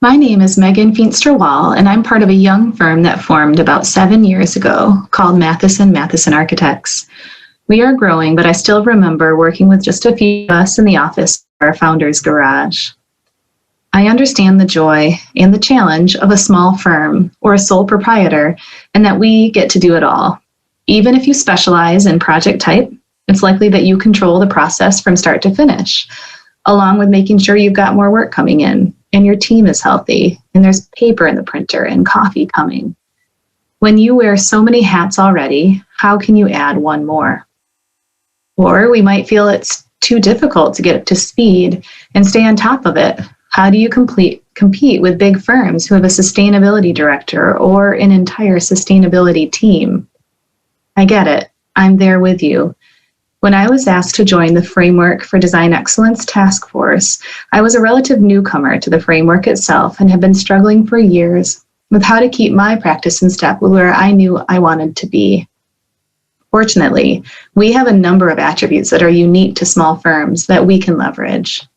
My name is Megan Feenstra-Wall, and I'm part of a young firm that formed about 7 years ago called Matheson Architects. We are growing, but I still remember working with just a few of us in the office of our founder's garage. I understand the joy and the challenge of a small firm or a sole proprietor, and that we get to do it all. Even if you specialize in project type, it's likely that you control the process from start to finish, along with making sure you've got more work coming in and your team is healthy and there's paper in the printer and coffee coming. When you wear so many hats already, how can you add one more? Or we might feel it's too difficult to get up to speed and stay on top of it. How do you compete with big firms who have a sustainability director or an entire sustainability team? I get it. I'm there with you. When I was asked to join the Framework for Design Excellence Task Force, I was a relative newcomer to the framework itself and have been struggling for years with how to keep my practice in step with where I knew I wanted to be. Fortunately, we have a number of attributes that are unique to small firms that we can leverage.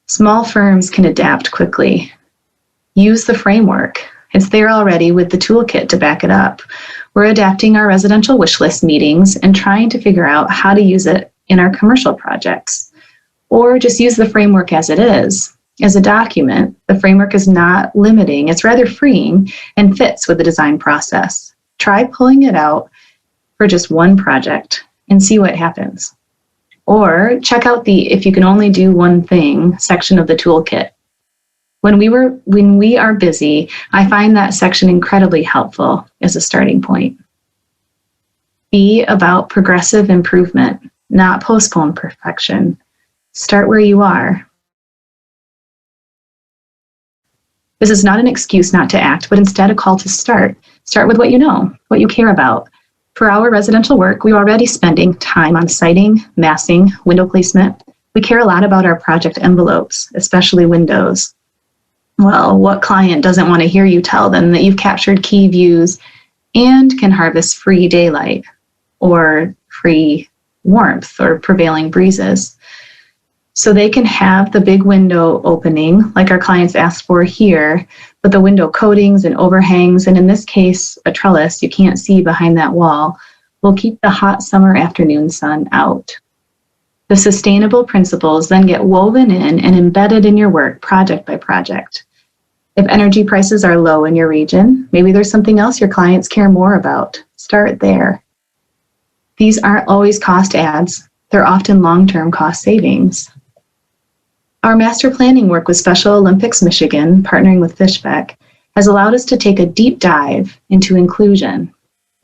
Small firms can adapt quickly. Use the framework. It's there already with the toolkit to back it up. We're adapting our residential wish list meetings and trying to figure out how to use it in our commercial projects. Or just use the framework as it is. As a document, the framework is not limiting, it's rather freeing and fits with the design process. Try pulling it out for just one project and see what happens. Or check out the "if you can only do one thing" section of the toolkit. When we are busy, I find that section incredibly helpful as a starting point. Be about progressive improvement, not postpone perfection. Start where you are. This is not an excuse not to act, but instead a call to start. Start with what you know, what you care about. For our residential work, we're already spending time on siting, massing, window placement. We care a lot about our project envelopes, especially windows. Well, what client doesn't want to hear you tell them that you've captured key views and can harvest free daylight or free warmth or prevailing breezes? So they can have the big window opening like our clients asked for here, but the window coatings and overhangs, and in this case, a trellis you can't see behind that wall, will keep the hot summer afternoon sun out. The sustainable principles then get woven in and embedded in your work project by project. If energy prices are low in your region, maybe there's something else your clients care more about. Start there. These aren't always cost adds. They're often long-term cost savings. Our master planning work with Special Olympics Michigan, partnering with Fishbeck, has allowed us to take a deep dive into inclusion,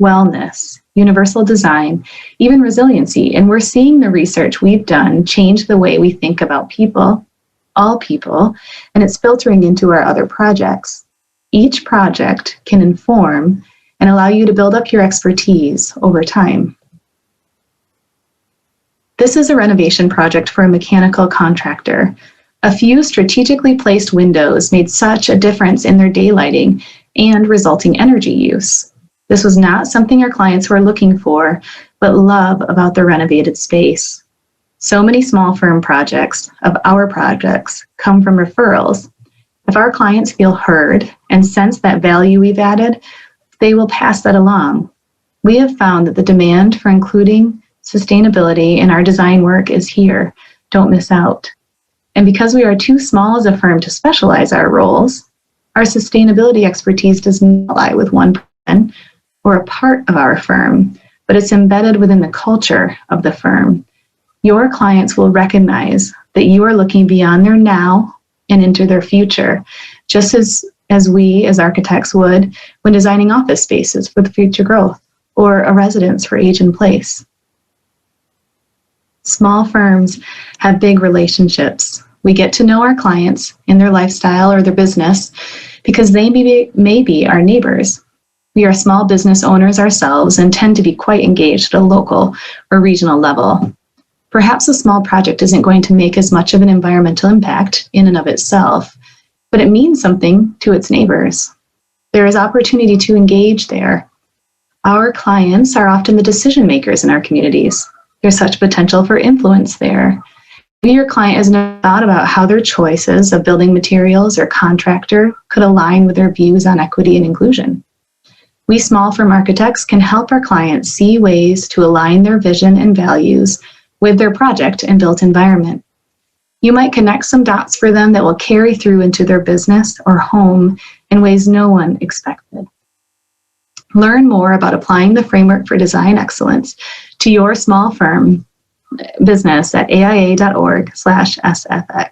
wellness, universal design, even resiliency, and we're seeing the research we've done change the way we think about people, all people, and it's filtering into our other projects. Each project can inform and allow you to build up your expertise over time. This is a renovation project for a mechanical contractor. A few strategically placed windows made such a difference in their daylighting and resulting energy use. This was not something our clients were looking for, but love about the renovated space. So many small firm projects of our projects come from referrals. If our clients feel heard and sense that value we've added, they will pass that along. We have found that the demand for including sustainability in our design work is here. Don't miss out. And because we are too small as a firm to specialize our roles, our sustainability expertise does not lie with one person or a part of our firm, but it's embedded within the culture of the firm. Your clients will recognize that you are looking beyond their now and into their future, just as we as architects would when designing office spaces for the future growth or a residence for age in place. Small firms have big relationships. We get to know our clients in their lifestyle or their business because they may be our neighbors. We are small business owners ourselves and tend to be quite engaged at a local or regional level. Perhaps a small project isn't going to make as much of an environmental impact in and of itself, but it means something to its neighbors. There is opportunity to engage there. Our clients are often the decision makers in our communities. There's such potential for influence there. Maybe your client has never thought about how their choices of building materials or contractor could align with their views on equity and inclusion. We small firm architects can help our clients see ways to align their vision and values with their project and built environment. You might connect some dots for them that will carry through into their business or home in ways no one expected. Learn more about applying the framework for design excellence to your small firm business at aia.org/SFX.